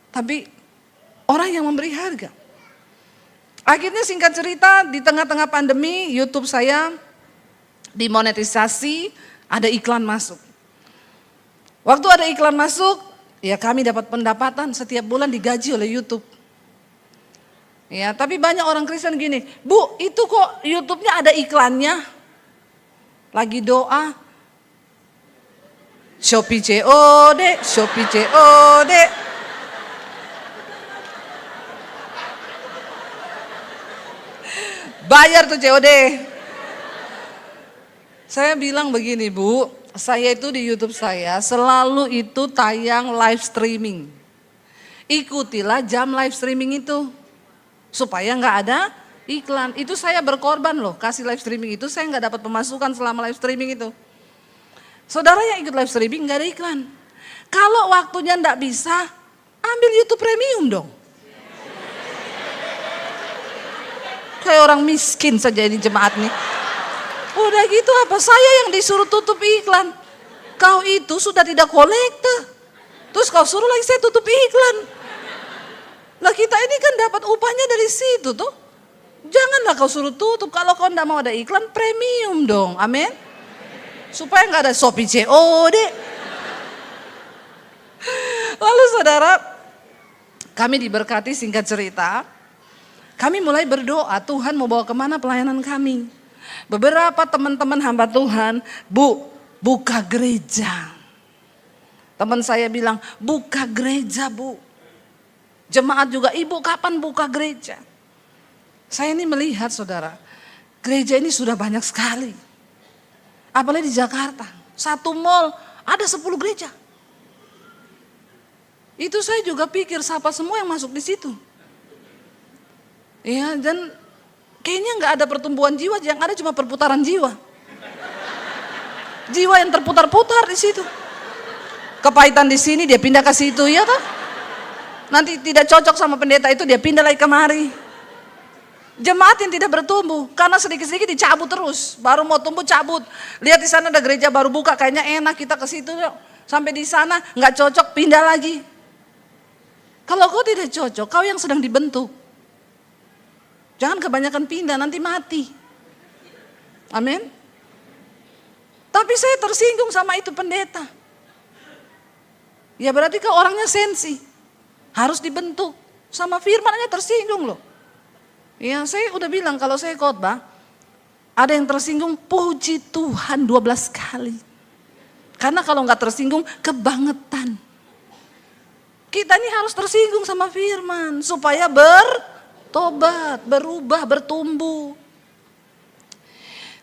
Tapi orang yang memberi harga. Akhirnya singkat cerita, di tengah-tengah pandemi YouTube saya dimonetisasi, ada iklan masuk. Waktu ada iklan masuk, ya kami dapat pendapatan setiap bulan digaji oleh YouTube. Ya, tapi banyak orang Kristen gini, Bu, itu kok YouTube-nya ada iklannya? Lagi doa, Shopee COD, Shopee COD. Bayar tuh COD. Saya bilang begini, Bu, saya itu di YouTube saya selalu itu tayang live streaming. Ikutilah jam live streaming itu. Supaya nggak ada iklan. Itu saya berkorban loh, kasih live streaming itu saya nggak dapat pemasukan selama live streaming itu. Saudara yang ikut live streaming nggak ada iklan. Kalau waktunya nggak bisa, ambil YouTube Premium dong. Kayak orang miskin saja ini jemaat nih. Udah gitu apa? Saya yang disuruh tutup iklan. Kau itu sudah tidak kolekte. Terus kau suruh lagi saya tutup iklan. Lah kita ini kan dapat upahnya dari situ tuh. Janganlah kau suruh tutup. Kalau kau tidak mau ada iklan, premium dong. Amin. Supaya nggak ada Shopee COD. Lalu saudara, kami diberkati, singkat cerita. Kami mulai berdoa, Tuhan mau bawa kemana pelayanan kami. Beberapa teman-teman hamba Tuhan, Bu, buka gereja. Teman saya bilang, buka gereja, Bu. Jemaat juga, Ibu kapan buka gereja? Saya ini melihat saudara, gereja ini sudah banyak sekali. Apalagi di Jakarta, satu mall ada 10 gereja. Itu saya juga pikir siapa semua yang masuk di situ. Ya, dan kayaknya nggak ada pertumbuhan jiwa, yang ada cuma perputaran jiwa. Jiwa yang terputar-putar di situ. Kepahitan di sini dia pindah ke situ, ya toh? Nanti tidak cocok sama pendeta itu dia pindah lagi kemari. Jemaat yang tidak bertumbuh karena sedikit-sedikit dicabut terus. Baru mau tumbuh cabut. Lihat di sana ada gereja baru buka, kayaknya enak kita ke situ yuk. Sampai di sana nggak cocok pindah lagi. Kalau kau tidak cocok, kau yang sedang dibentuk. Jangan kebanyakan pindah, nanti mati. Amin. Tapi saya tersinggung sama itu pendeta. Ya berarti kau orangnya sensi. Harus dibentuk. Sama firmannya tersinggung loh. Ya saya udah bilang kalau saya khotbah, ada yang tersinggung, puji Tuhan 12 kali. Karena kalau nggak tersinggung, kebangetan. Kita ini harus tersinggung sama firman. Supaya bertobat, berubah, bertumbuh.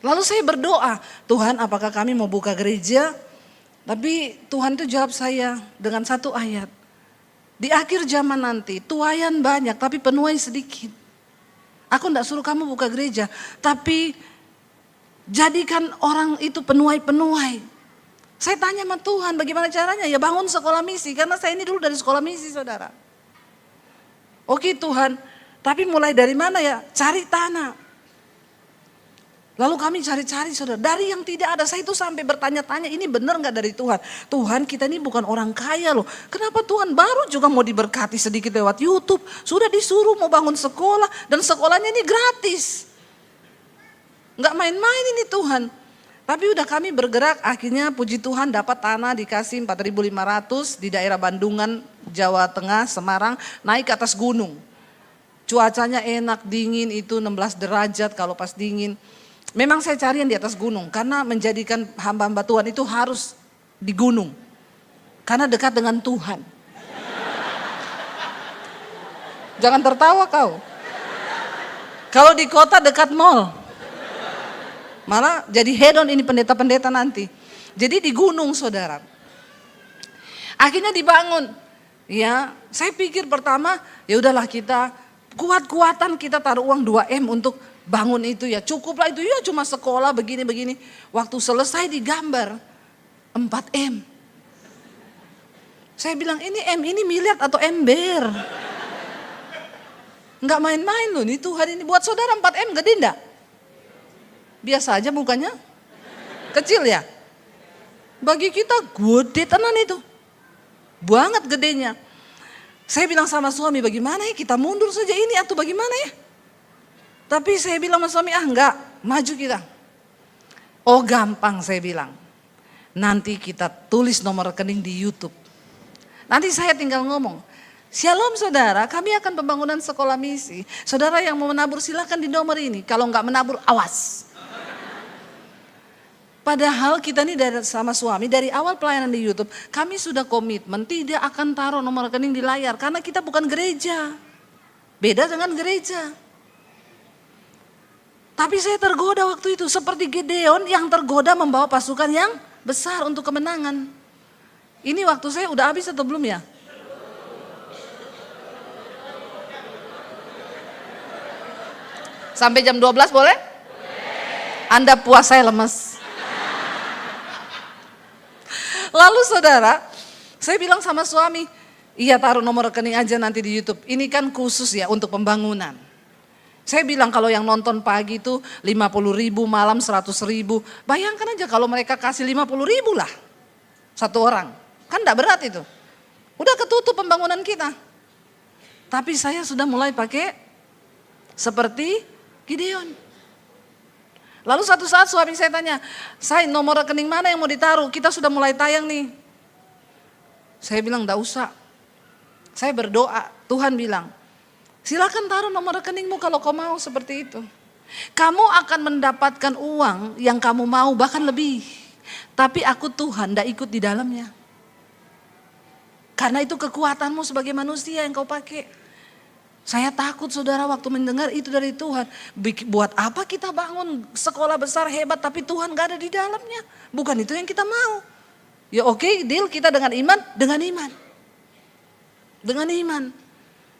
Lalu saya berdoa, Tuhan apakah kami mau buka gereja? Tapi Tuhan itu jawab saya dengan satu ayat. Di akhir zaman nanti tuayan banyak tapi penuai sedikit. Aku enggak suruh kamu buka gereja, tapi jadikan orang itu penuai-penuai. Saya tanya sama Tuhan bagaimana caranya? Ya bangun sekolah misi, karena saya ini dulu dari sekolah misi saudara. Oke Tuhan, tapi mulai dari mana ya? Cari tanah. Lalu kami cari-cari saudara, dari yang tidak ada, saya itu sampai bertanya-tanya ini benar gak dari Tuhan. Tuhan kita ini bukan orang kaya loh, kenapa Tuhan baru juga mau diberkati sedikit lewat YouTube. Sudah disuruh mau bangun sekolah dan sekolahnya ini gratis. Gak main-main ini Tuhan. Tapi udah kami bergerak, akhirnya puji Tuhan dapat tanah dikasih 4.500 di daerah Bandungan, Jawa Tengah, Semarang, naik ke atas gunung. Cuacanya enak, dingin itu 16 derajat kalau pas dingin. Memang saya cari yang di atas gunung karena menjadikan hamba-hamba Tuhan itu harus di gunung. Karena dekat dengan Tuhan. Jangan tertawa kau. Kalau di kota dekat mall. Malah jadi hedon ini pendeta-pendeta nanti. Jadi di gunung saudara. Akhirnya dibangun. Ya, saya pikir pertama ya udahlah kita kuat-kuatan kita taruh uang 2M untuk bangun itu ya, cukuplah itu ya cuma sekolah begini-begini. Waktu selesai digambar 4M. Saya bilang ini M ini miliar atau ember. Enggak main-main loh, ini Tuhan ini buat saudara 4M gede enggak? biasa aja mukanya. Kecil ya. Bagi kita gede tenan itu. Banget gedenya. Saya bilang sama suami, bagaimana ya kita mundur saja ini atau bagaimana ya? Tapi saya bilang sama suami, enggak, maju kita. Oh gampang saya bilang. Nanti kita tulis nomor rekening di YouTube. Nanti saya tinggal ngomong, Shalom saudara, kami akan pembangunan sekolah misi. Saudara yang mau menabur silakan di nomor ini. Kalau enggak menabur, awas. Padahal kita ini sama suami dari awal pelayanan di YouTube, kami sudah komitmen tidak akan taruh nomor rekening di layar karena kita bukan gereja. Beda dengan gereja. Tapi saya tergoda waktu itu seperti Gideon yang tergoda membawa pasukan yang besar untuk kemenangan. Ini waktu saya udah habis atau belum ya? Sampai jam 12 boleh? Anda puas, saya lemes. Lalu saudara, saya bilang sama suami, iya taruh nomor rekening aja nanti di YouTube. Ini kan khusus ya untuk pembangunan. Saya bilang kalau yang nonton pagi itu 50.000, malam 100.000. Bayangkan aja kalau mereka kasih 50.000 lah satu orang. Kan enggak berat itu. Udah ketutup pembangunan kita. Tapi saya sudah mulai pakai seperti Gideon. Lalu satu saat suami saya tanya, "Say, nomor rekening mana yang mau ditaruh? Kita sudah mulai tayang nih." Saya bilang, "Enggak usah." Saya berdoa, Tuhan bilang, "Silakan taruh nomor rekeningmu kalau kau mau seperti itu. Kamu akan mendapatkan uang yang kamu mau bahkan lebih. Tapi aku Tuhan enggak ikut di dalamnya. Karena itu kekuatanmu sebagai manusia yang kau pakai." Saya takut saudara waktu mendengar itu dari Tuhan. Buat apa kita bangun sekolah besar hebat tapi Tuhan gak ada di dalamnya. Bukan itu yang kita mau. Ya oke, deal kita dengan iman. Dengan iman. Dengan iman.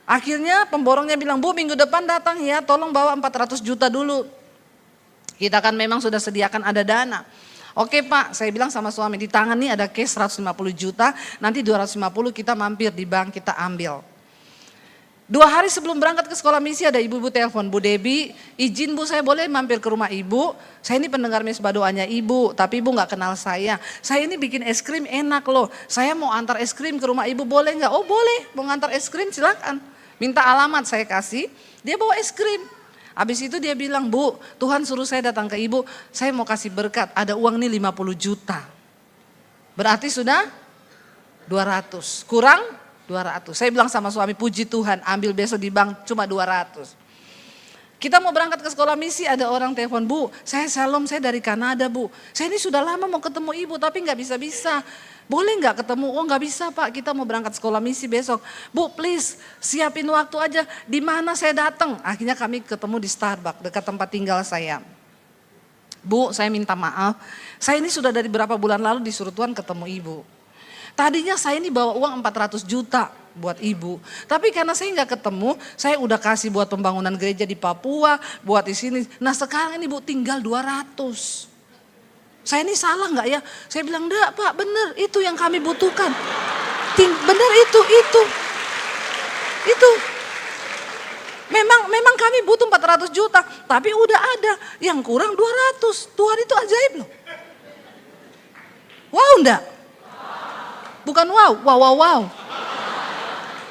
Akhirnya pemborongnya bilang, "Bu minggu depan datang ya, tolong bawa 400 juta dulu. Kita kan memang sudah sediakan ada dana." Oke Pak, saya bilang sama suami, di tangan nih ada cash 150 juta, nanti 250 kita mampir di bank kita ambil. 2 hari sebelum berangkat ke sekolah misi ada ibu-ibu telepon, "Bu Debi, izin Bu saya boleh mampir ke rumah Ibu? Saya ini pendengar misbah doanya Ibu, tapi Ibu gak kenal saya. Saya ini bikin es krim enak loh, saya mau antar es krim ke rumah Ibu boleh gak?" "Oh boleh, mau ngantar es krim silakan." Minta alamat saya kasih, dia bawa es krim. Habis itu dia bilang, "Bu, Tuhan suruh saya datang ke Ibu, saya mau kasih berkat, ada uang nih 50 juta. Berarti sudah 200, kurang 200. Saya bilang sama suami, "Puji Tuhan, ambil besok di bank cuma 200. Kita mau berangkat ke sekolah misi, ada orang telepon, "Bu, saya Shalom, saya dari Kanada Bu. Saya ini sudah lama mau ketemu Ibu tapi gak bisa-bisa. Boleh gak ketemu?" "Oh gak bisa Pak, kita mau berangkat sekolah misi besok." "Bu please, siapin waktu aja, di mana saya datang." Akhirnya kami ketemu di Starbucks dekat tempat tinggal saya. "Bu, saya minta maaf, saya ini sudah dari berapa bulan lalu disuruh Tuhan ketemu Ibu. Tadinya saya ini bawa uang 400 juta buat Ibu. Tapi karena saya nggak ketemu, saya udah kasih buat pembangunan gereja di Papua, buat di sini. Nah sekarang ini Bu tinggal 200. Saya ini salah nggak ya?" Saya bilang, "Enggak Pak, bener itu yang kami butuhkan. Bener itu. Memang kami butuh 400 juta, tapi udah ada yang kurang 200. Tuhan itu ajaib loh. Wow enggak? Bukan wow.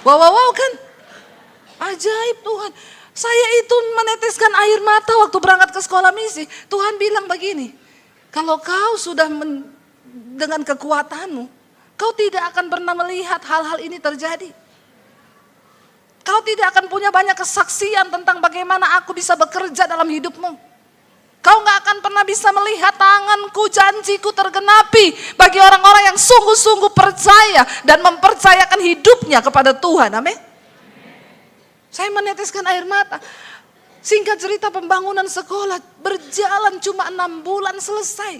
Wow kan? Ajaib Tuhan. Saya itu meneteskan air mata waktu berangkat ke sekolah misi. Tuhan bilang begini, "Kalau kau sudah dengan kekuatanmu, kau tidak akan pernah melihat hal-hal ini terjadi. Kau tidak akan punya banyak kesaksian tentang bagaimana aku bisa bekerja dalam hidupmu. Kau gak akan pernah bisa melihat tanganku, janjiku tergenapi bagi orang-orang yang sungguh-sungguh percaya dan mempercayakan hidupnya kepada Tuhan." Amin. Saya meneteskan air mata. Singkat cerita, pembangunan sekolah berjalan cuma 6 bulan selesai.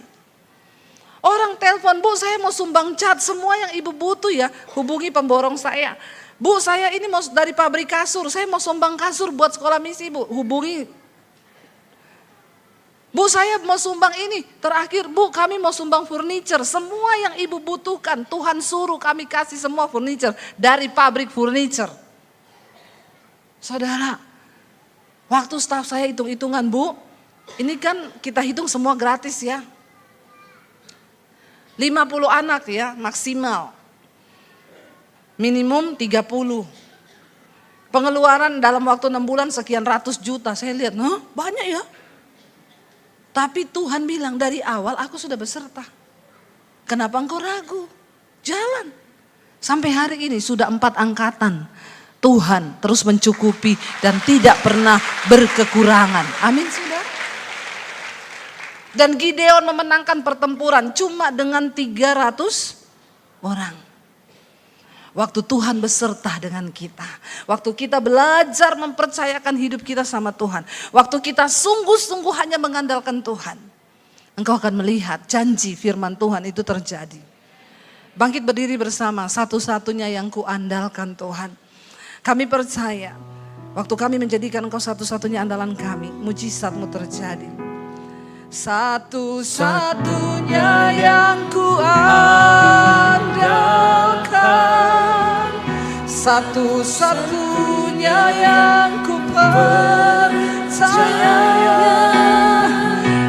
Orang telepon, "Bu saya mau sumbang cat, semua yang Ibu butuh ya hubungi pemborong saya. Bu saya ini mau dari pabrik kasur, saya mau sumbang kasur buat sekolah misi Bu, hubungi. Bu saya mau sumbang ini, terakhir Bu kami mau sumbang furniture, semua yang Ibu butuhkan Tuhan suruh kami kasih semua furniture dari pabrik furniture." Saudara, waktu staf saya hitung-hitungan, "Bu Ini kan kita hitung semua gratis ya. 50 anak ya maksimal. Minimum 30. Pengeluaran dalam waktu 6 bulan sekian ratus juta. Saya lihat, banyak ya. Tapi Tuhan bilang dari awal aku sudah beserta. Kenapa engkau ragu? Jalan. Sampai hari ini sudah 4 angkatan. Tuhan terus mencukupi dan tidak pernah berkekurangan. Amin saudara. Dan Gideon memenangkan pertempuran cuma dengan 300 orang. Waktu Tuhan beserta dengan kita. Waktu kita belajar mempercayakan hidup kita sama Tuhan. Waktu kita sungguh-sungguh hanya mengandalkan Tuhan. Engkau akan melihat janji firman Tuhan itu terjadi. Bangkit berdiri bersama, satu-satunya yang kuandalkan Tuhan. Kami percaya, waktu kami menjadikan Engkau satu-satunya andalan kami, mujizat-Mu terjadi. Satu-satunya yang kuandalkan, satu-satunya yang kupercaya,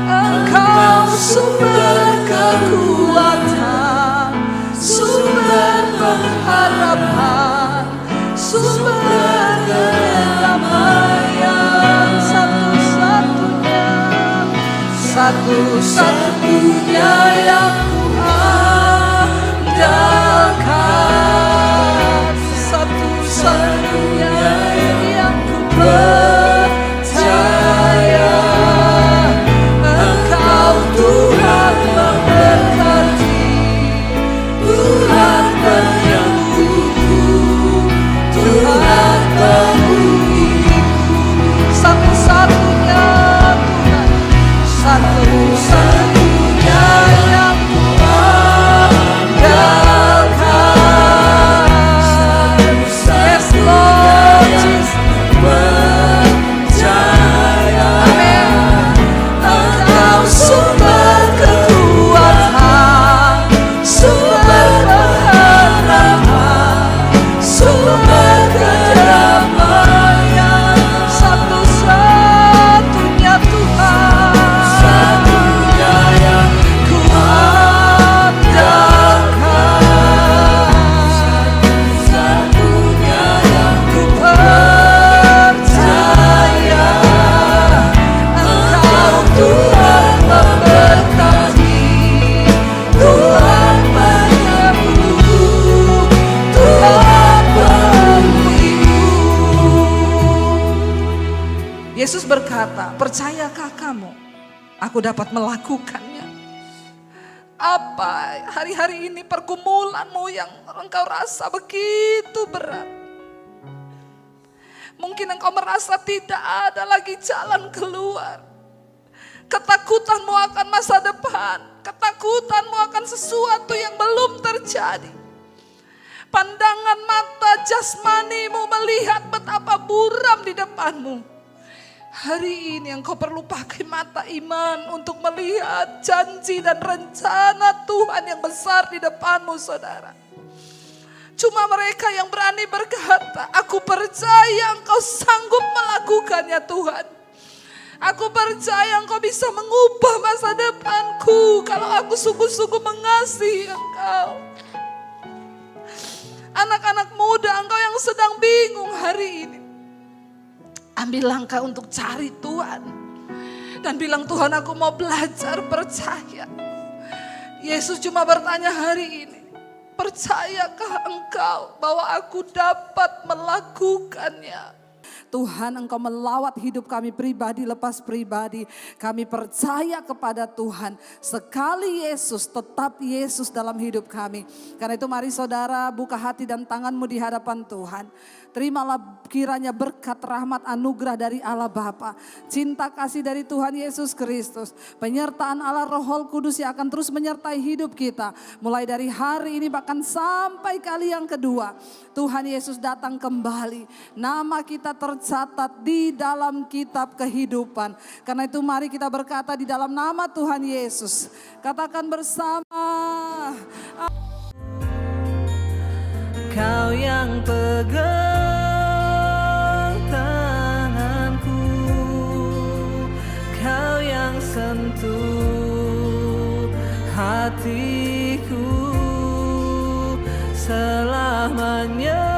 Engkau sumber kekuatan, sumber pengharapan, sumber kedamaian, satu-satunya yang kuandalkan, satu-satunya yang kupercaya, Engkau Tuhan memberkati, Tuhan penyembuhku, Tuhan pemulihku, satu-satunya Tuhan, satu-satunya yang kuandalkan. Yes Lord Jesus, percaya, amin. Engkau sumber kekuatan, sumber pengharapan, sumber kedamaian, satu-satunya Tuhan, satunya yang kuandalkan, satu-satunya yang kupercaya, Engkau Tuhan memberkati, Tuhan penyembuh, Tuhan pemulihku. Yesus berkata, percayakah kamu? Aku dapat melakukannya. Apa hari-hari ini pergumulanmu yang engkau rasa begitu berat? Mungkin engkau merasa tidak ada lagi jalan keluar. Ketakutanmu akan masa depan, ketakutanmu akan sesuatu yang belum terjadi. Pandangan mata jasmanimu melihat betapa buram di depanmu. Hari ini engkau perlu pakai mata iman untuk melihat janji dan rencana Tuhan yang besar di depanmu, saudara. Cuma mereka yang berani berkata, aku percaya engkau sanggup melakukannya Tuhan. Aku percaya engkau bisa mengubah masa depanku kalau aku sungguh-sungguh mengasihi engkau. Anak-anak muda, engkau yang sedang bingung hari ini, ambil langkah untuk cari Tuhan. Dan bilang, Tuhan aku mau belajar percaya. Yesus cuma bertanya hari ini, percayakah engkau bahwa aku dapat melakukannya? Tuhan, engkau melawat hidup kami pribadi lepas pribadi. Kami percaya kepada Tuhan. Sekali Yesus, tetap Yesus dalam hidup kami. Karena itu mari saudara buka hati dan tanganmu di hadapan Tuhan. Terimalah kiranya berkat rahmat anugerah dari Allah Bapa, cinta kasih dari Tuhan Yesus Kristus, penyertaan Allah Roh Kudus yang akan terus menyertai hidup kita. Mulai dari hari ini bahkan sampai kali yang kedua. Tuhan Yesus datang kembali. Nama kita tercatat di dalam kitab kehidupan. Karena itu mari kita berkata di dalam nama Tuhan Yesus. Katakan bersama. Kau yang pegang tanganku, Kau yang hatiku selamanya.